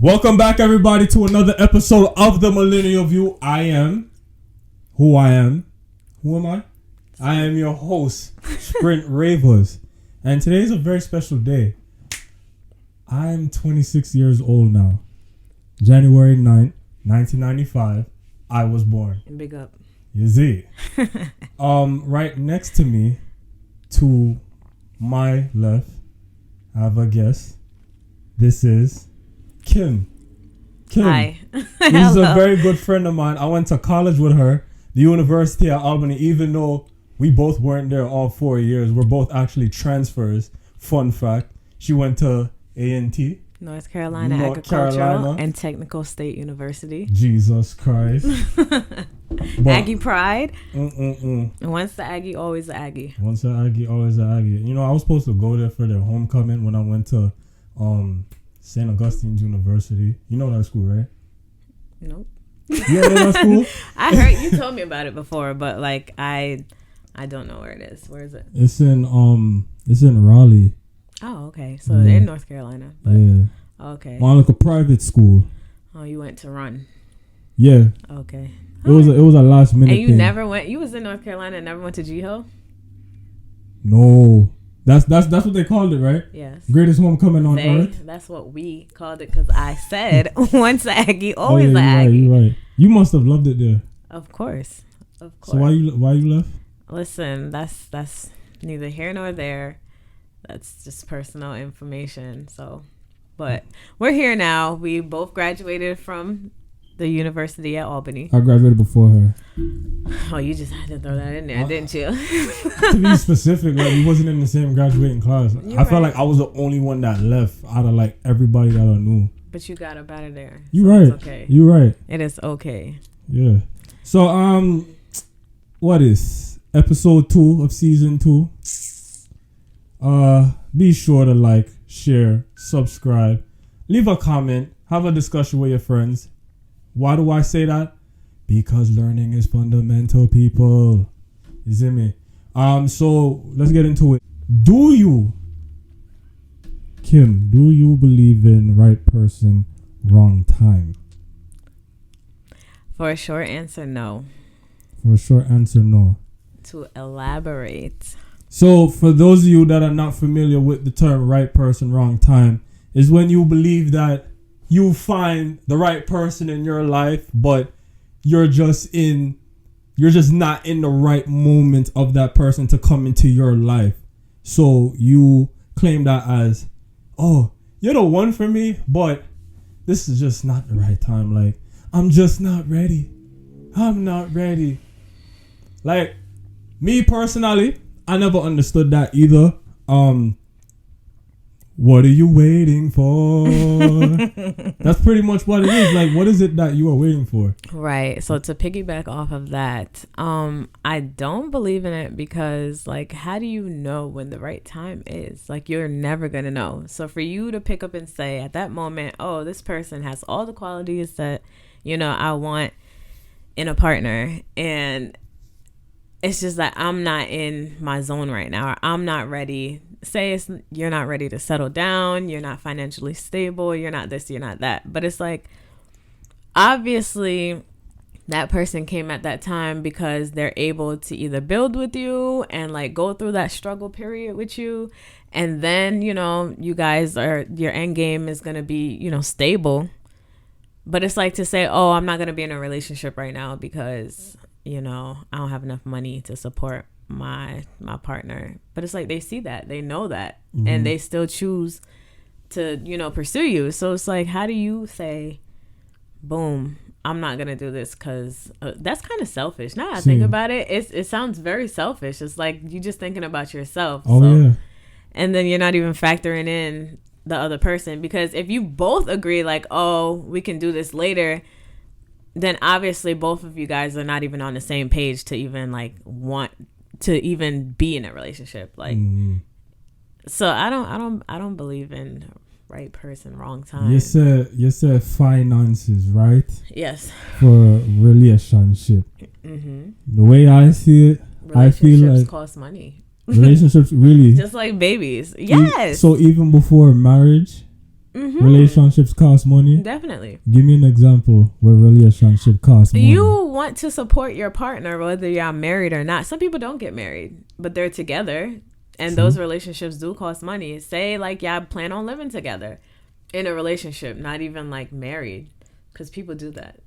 Welcome back, everybody, to another episode of the Millennial View. I am who I am. Who am I? I am your host, Sprint Ravers. And today is a very special day. I am 26 years old now. January 9th, 1995, I was born. Big up. You see? Right next to me, to my left, I have a guest. This is Kim. Hi. She's a very good friend of mine. I went to college with her, the University of Albany, even though we both weren't there all 4 years. We're both actually transfers. Fun fact. She went to A&T. North Carolina Agricultural and Technical State University. Jesus Christ. Aggie pride. And once the Aggie, always the Aggie. Once the Aggie, always the Aggie. You know, I was supposed to go there for their homecoming when I went to St. Augustine's University. You know that school, right? Nope. You know that school? I heard you told me about it before, but like I don't know where it is. Where is it? It's in Raleigh. Oh, okay. So in North Carolina. But, yeah. Okay. On like a private school. Oh, you went to run. Yeah. Okay. It was a last minute And you thing. never went. You was in North Carolina and never went to G-Ho? No. That's what they called it, right? Yes. Greatest homecoming on earth. That's what we called it because I said once the Aggie, always the Aggie. You're right. You must have loved it there. Of course. So why you left? Listen, that's neither here nor there. That's just personal information. So, but we're here now. We both graduated from the University at Albany. I graduated before her. Oh, you just had to throw that in there, didn't you? To be specific, like we wasn't in the same graduating class. I felt like I was the only one that left out of like everybody that I knew. But you got up out of there. You're right. It's okay. You're right. It is okay. Yeah. So what is episode 2 of season 2? Be sure to like, share, subscribe, leave a comment, have a discussion with your friends. Why do I say that? Because learning is fundamental, people. You see me? So let's get into it. Kim, do you believe in right person, wrong time? For a short answer, no. For a short answer, no. To elaborate. So for those of you that are not familiar with the term right person, wrong time, is when you believe that you find the right person in your life, but you're just not in the right moment of that person to come into your life. So you claim that as, oh, you're the one for me, but this is just not the right time. Like, I'm just not ready. I'm not ready. Like, me personally, I never understood that either. What are you waiting for? That's pretty much what it is. Like, what is it that you are waiting for? Right. So to piggyback off of that, I don't believe in it because, like, how do you know when the right time is? Like, you're never going to know. So for you to pick up and say at that moment, oh, this person has all the qualities that, I want in a partner, and it's just that I'm not in my zone right now, or I'm not ready. Say you're not ready to settle down, you're not financially stable, you're not this, you're not that. But it's like, obviously, that person came at that time because they're able to either build with you and like go through that struggle period with you. And then, you guys your end game is going to be, stable. But it's like to say, oh, I'm not going to be in a relationship right now because, I don't have enough money to support my partner. But it's like they see that, they know that, and they still choose to, pursue you. So it's like, how do you say, boom, I'm not going to do this? Because that's kind of selfish. Now I think about it, it sounds very selfish. It's like you just thinking about yourself. Oh, so, yeah. And then you're not even factoring in the other person, because if you both agree like, oh, we can do this later, then obviously both of you guys are not even on the same page to even like want to even be in a relationship. Like, so I don't believe in right person, wrong time. You said finances, right? Yes. For relationship. The way I see it, I feel like cost money. Relationships really just like babies. Yes. So even before marriage, relationships cost money. Definitely. Give me an example where relationship costs money. You want to support your partner whether you're married or not. Some people don't get married, but they're together, and those relationships do cost money. Say like y'all plan on living together in a relationship, not even like married, because people do that.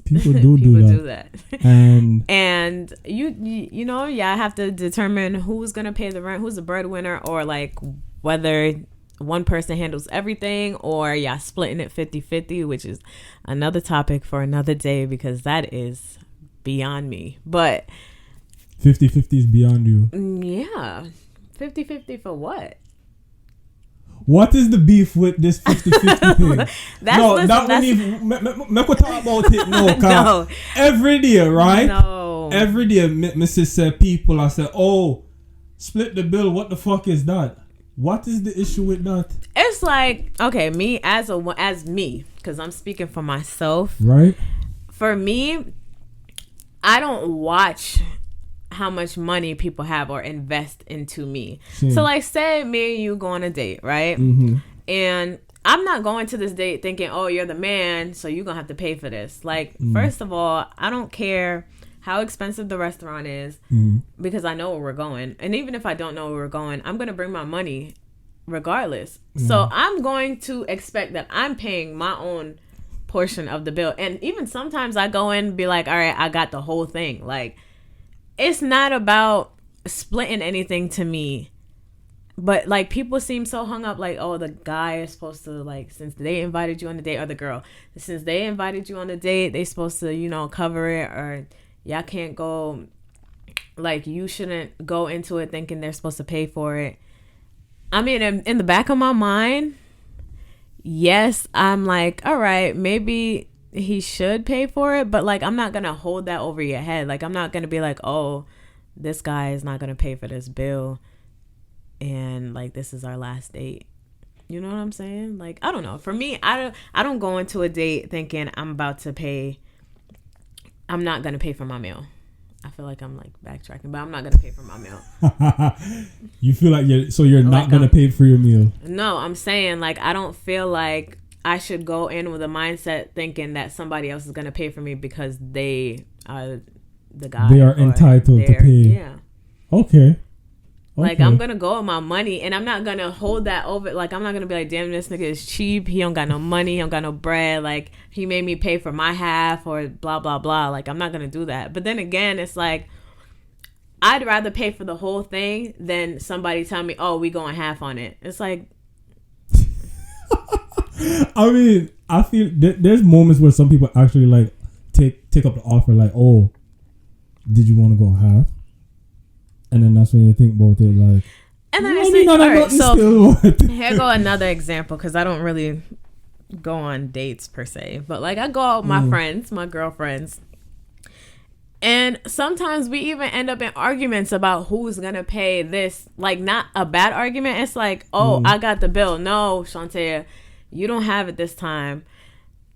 People do that. And you know, y'all have to determine who's gonna pay the rent, who's the breadwinner, or like whether one person handles everything or y'all splitting it 50-50, which is another topic for another day because that is beyond me. But 50-50 is beyond you. Yeah. 50-50 for what? What is the beef with this 50-50 thing? Make we talk about it now. No. Every day, right? No. Every day, Mrs. said people are saying, oh, split the bill. What the fuck is that? What is the issue with that? It's like, okay, me as me, because I'm speaking for myself. Right. For me, I don't watch how much money people have or invest into me. So like say me and you go on a date, right? Mm-hmm. And I'm not going to this date thinking, oh, you're the man, so you're gonna have to pay for this. Like, first of all, I don't care how expensive the restaurant is because I know where we're going. And even if I don't know where we're going, I'm gonna bring my money regardless. So I'm going to expect that I'm paying my own portion of the bill. And even sometimes I go in and be like, all right, I got the whole thing. Like, it's not about splitting anything to me. But, like, people seem so hung up, like, oh, the guy is supposed to, like, since they invited you on the date, or the girl, since they invited you on the date, they supposed to, you know, cover it, or y'all can't go, like, you shouldn't go into it thinking they're supposed to pay for it. I mean, in the back of my mind, yes, I'm like, all right, maybe he should pay for it, but like I'm not gonna hold that over your head. Like I'm not gonna be like, oh, this guy is not gonna pay for this bill and like this is our last date. You know what I'm saying? Like, I don't know. For me, I don't go into a date thinking I'm not gonna pay for my meal. I feel like I'm like backtracking, but I'm not gonna pay for my meal. You feel like you're not gonna pay for your meal? No, I'm saying like I don't feel like I should go in with a mindset thinking that somebody else is going to pay for me because they are the guy. They are entitled to pay. Yeah. Okay. Like, I'm going to go with my money, and I'm not going to hold that over. Like, I'm not going to be like, damn, this nigga is cheap. He don't got no money. He don't got no bread. Like, he made me pay for my half or blah, blah, blah. Like, I'm not going to do that. But then again, it's like, I'd rather pay for the whole thing than somebody tell me, oh, we going half on it. It's like... I mean, I feel there's moments where some people actually like take up the offer, like, oh, did you want to go half? And then that's when you think about it, like. And then it's like, all right, so here go another example, because I don't really go on dates per se, but like I go out with my friends, my girlfriends, and sometimes we even end up in arguments about who's gonna pay this. Like, not a bad argument. It's like, oh, I got the bill. No, Shantae, you don't have it this time.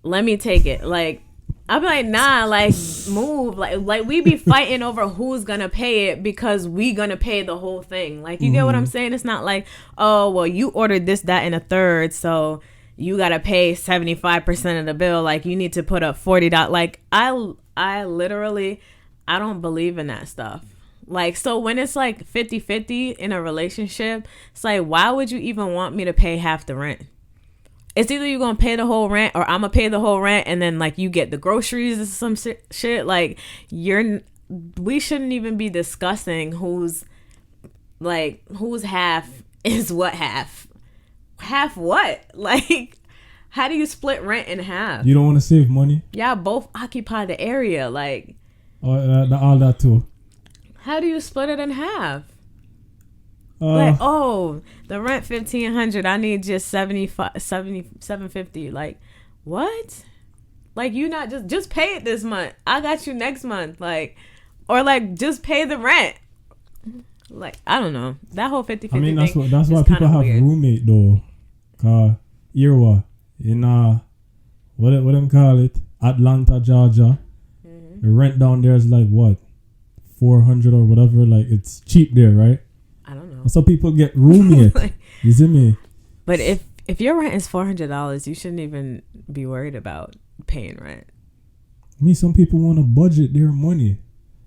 Let me take it. Like, I'll be like, nah, like, move. Like we be fighting over who's gonna pay it because we gonna pay the whole thing. Like, you get what I'm saying? It's not like, oh, well, you ordered this, that, and a third, so you gotta pay 75% of the bill. Like, you need to put up $40. Like, I literally, I don't believe in that stuff. Like, so when it's like 50-50 in a relationship, it's like, why would you even want me to pay half the rent? It's either you're going to pay the whole rent or I'm going to pay the whole rent and then, like, you get the groceries or some shit. Like, we shouldn't even be discussing who's half is what half. Half what? Like, how do you split rent in half? You don't want to save money? Y'all both occupy the area. Like, all that too. How do you split it in half? Like, oh, the rent $1,500. I need just $750. Like, what? Like, you not just pay it this month. I got you next month. Like, or like just pay the rent. Like, I don't know. That whole 50-50 I mean, that's thing why people have weird. Roommate though. Irwa in what them call it? Atlanta, Georgia. Mm-hmm. The rent down there is like what? $400 or whatever. Like, it's cheap there, right? I don't know. So people get roommate. You see me? But if If your rent is $400, you shouldn't even be worried about paying rent. Some people want to budget their money.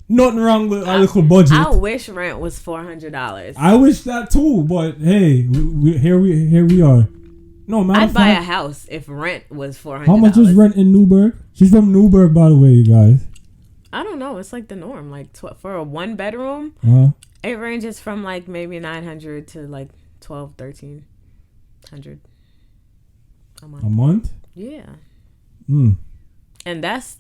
Nothing wrong with a little budget. I wish rent was $400. I wish that too, but hey, here we are. No, man. I'd buy a house if rent was $400. How much is rent in Newburgh? She's from Newburgh, by the way, you guys. I don't know. It's like the norm. Like for a 1-bedroom, it ranges from like maybe $900 to like $1,200, $1,300 a month. A month? Yeah. And that's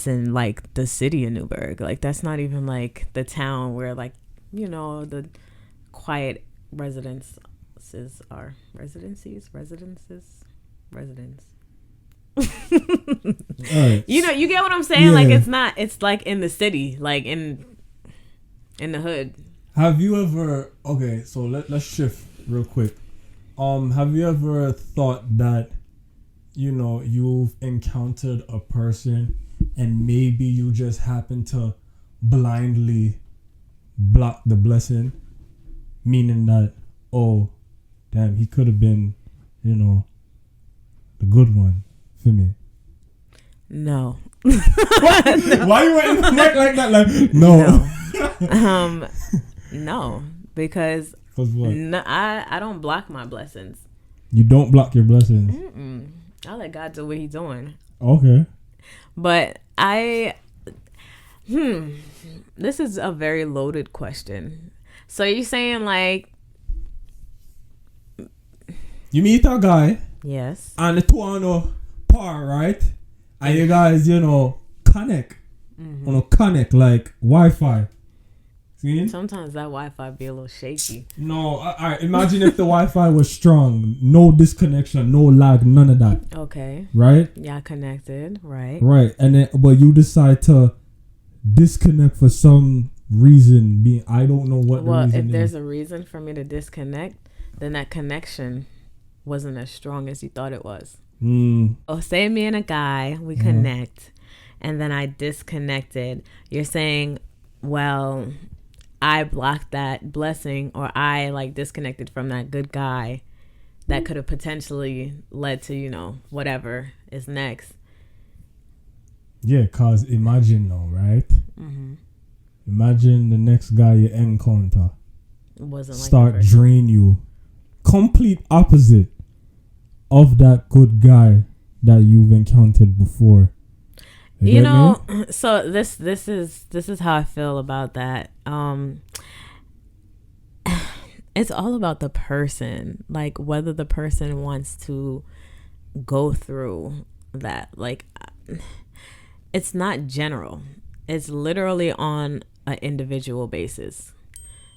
in like the city of Newburgh. Like that's not even like the town where like, you know, the quiet residences are. Residents. Right. You know, you get what I'm saying? Yeah. Like it's like in the city, like in the hood. Have you ever, okay, so let's shift real quick. Have you ever thought that, you know, you've encountered a person and maybe you just happen to blindly block the blessing, meaning that, oh, damn, he could have been, you know, the good one for me? No. Why you went in the mic like that? Like, no. No, because what? No, I don't block my blessings. You don't block your blessings? I let God do what he's doing. Okay. But this is a very loaded question. So you're saying like, you meet a guy. Yes. And the two on a par, right? And you guys, you know, connect. On a connect like Wi-Fi. See? Sometimes that Wi-Fi be a little shaky. No, alright. Imagine if the Wi-Fi was strong, no disconnection, no lag, none of that. Okay. Right? Yeah, connected. Right. Right, and then but you decide to disconnect for some reason. Being I don't know what. Well, the reason if there's is. a reason for me to disconnect, then that connection wasn't as strong as you thought it was. Oh, say me and a guy, we connect, and then I disconnected. You're saying, well, I blocked that blessing, or I like disconnected from that good guy that could have potentially led to, you know, whatever is next. Yeah, cause imagine now, right? Imagine the next guy you encounter wasn't like start drain you, complete opposite of that good guy that you've encountered before. You know, so this is how I feel about that. It's all about the person, like whether the person wants to go through that. Like, it's not general. It's literally on an individual basis.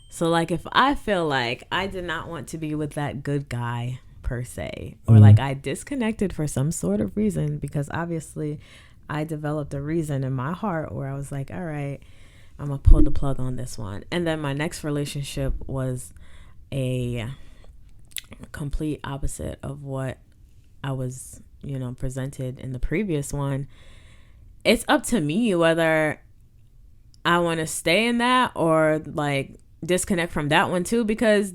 So like if I feel like I did not want to be with that good guy per se, or like I disconnected for some sort of reason, because obviously I developed a reason in my heart where I was like, all right, I'm gonna pull the plug on this one. And then my next relationship was a complete opposite of what I was, you know, presented in the previous one. It's up to me whether I want to stay in that or like disconnect from that one too, because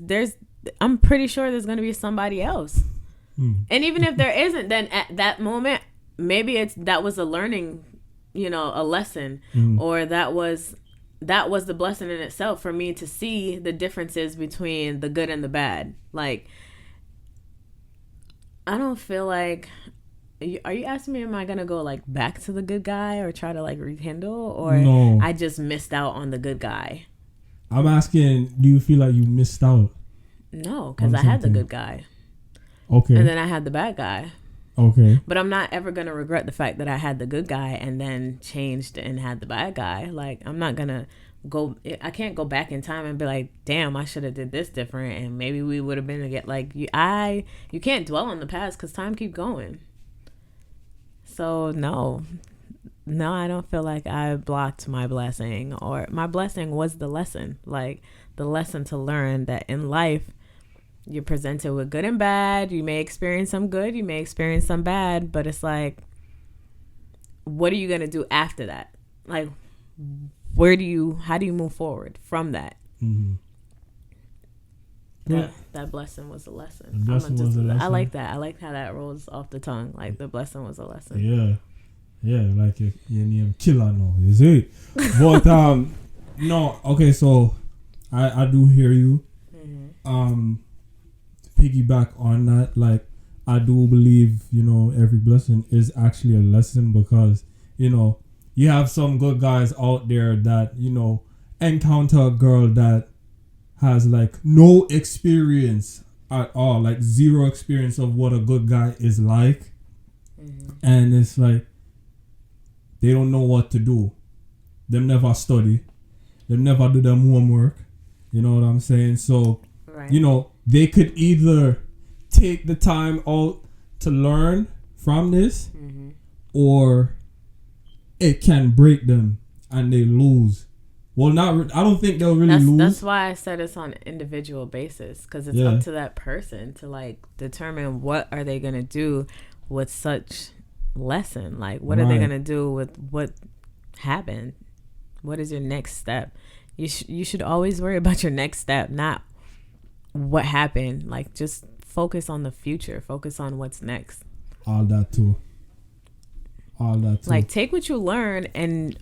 I'm pretty sure there's going to be somebody else. And even if there isn't, then at that moment, maybe that was a learning, you know, a lesson, or that was the blessing in itself for me to see the differences between the good and the bad. Like, I don't feel like, are you asking me, am I going to go like back to the good guy or try to like rekindle, or no, I just missed out on the good guy? I'm asking, do you feel like you missed out? No, because I had the good guy. Okay. And then I had the bad guy. Okay. But I'm not ever going to regret the fact that I had the good guy and then changed and had the bad guy. Like, I'm not going to I can't go back in time and be like, damn, I should have did this different and maybe we would have been together. Like, you can't dwell on the past because time keep going. So, no, I don't feel like I blocked my blessing, or my blessing was the lesson. Like, the lesson to learn that in life, you're presented with good and bad. You may experience some good, you may experience some bad, but it's like, what are you going to do after that? Like, how do you move forward from that? That blessing was a lesson. The blessing was a lesson. I like that. I like how that rolls off the tongue. Like the blessing was a lesson. Yeah, like your name killer now, you see. But no, okay, so I do hear you. Mm-hmm. Piggyback on that, like I do believe, you know, every blessing is actually a lesson, because, you know, you have some good guys out there that, you know, encounter a girl that has like no experience at all, like zero experience of what a good guy is like. Mm-hmm. And it's like they don't know what to do. They never study. They never do their homework. You know what I'm saying? So, you know, they could either take the time out to learn from this, mm-hmm. or it can break them and they lose. Well, I don't think they'll really lose. That's why I said it's on an individual basis, because it's up to that person to like determine what are they going to do with such lesson. Like, what are they going to do with what happened? What is your next step? You should always worry about your next step, not what happened. Like, just focus on the future. Focus on what's next. All that too. Like, take what you learn and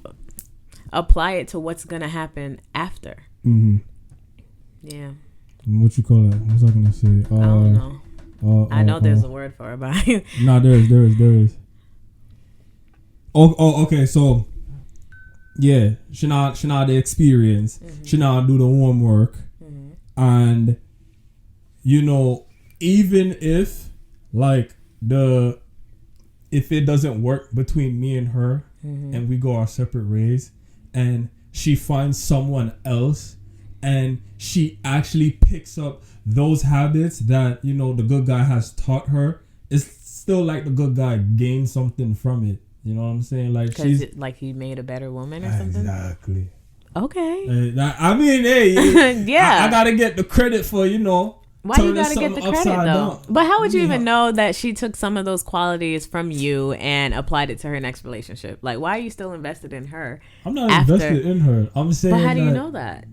apply it to what's gonna happen after. Mm-hmm. Yeah. What you call it? What was I gonna say? I don't know. I know there's a word for it, but no, there is. Okay. So, yeah, she not the experience. Mm-hmm. She not do the homework, mm-hmm. and you know, even if like if it doesn't work between me and her, mm-hmm. and we go our separate ways, and she finds someone else and she actually picks up those habits that, you know, the good guy has taught her, it's still like the good guy gained something from it. You know what I'm saying? Like, she's like he made a better woman or something. Exactly. Okay. I mean, hey, yeah, I gotta get the credit for, you know. Why you gotta get the credit though? Down. But how would you even know that she took some of those qualities from you and applied it to her next relationship? Like, why are you still invested in her? I'm not invested in her. I'm saying. But how do you know that?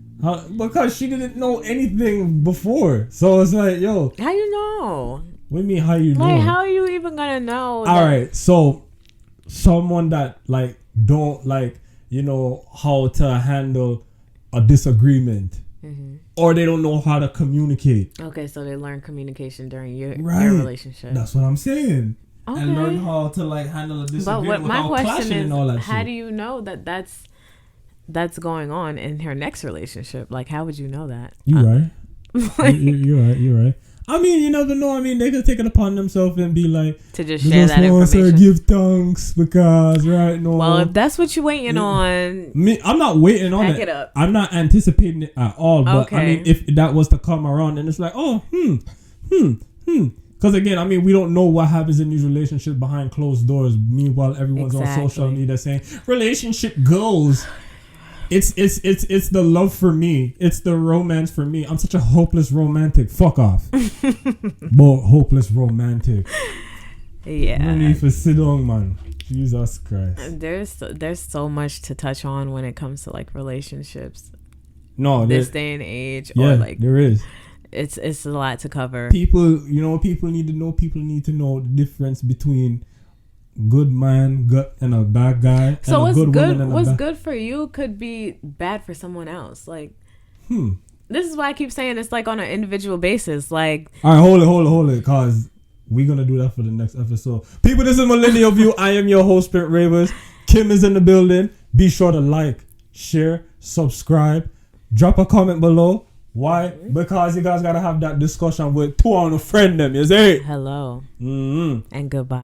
Because she didn't know anything before. So it's like, yo. How you know? What do you mean, how you know? Like, how are you even gonna know? All right, so someone that like don't like, you know, how to handle a disagreement. Mm-hmm. Or they don't know how to communicate. Okay, so they learn communication during your relationship. That's what I'm saying. Okay. And learn how to like handle a disagreement without clashing and all that shit. How do you know that that's going on in her next relationship? Like, how would you know that? You're right. You're right. I mean, you never know. I mean, they could take it upon themselves and be like, to just share that information. Give thanks because no. Well, if that's what you're waiting on, I'm not waiting on it. Up. I'm not anticipating it at all. But I mean, if that was to come around, and it's like, because again, I mean, we don't know what happens in these relationships behind closed doors. Meanwhile, everyone's on social media saying relationship goals. It's the love for me. It's the romance for me. I'm such a hopeless romantic. Fuck off. But hopeless romantic. Yeah. No need for sit down, man. Jesus Christ. There's so much to touch on when it comes to like relationships. No, this day and age. Yeah, or like there is. It's a lot to cover. People need to know. People need to know the difference between good man and a bad guy. So what's good for you could be bad for someone else. Like, this is why I keep saying it's like on an individual basis. Like, all right, hold it, cause we're gonna do that for the next episode. People, this is Millennial View. I am your host, Spirit Ravers. Kim is in the building. Be sure to like, share, subscribe, drop a comment below. Why? Because you guys gotta have that discussion with two on a friend them. You see? Hello. Mm-hmm. And goodbye.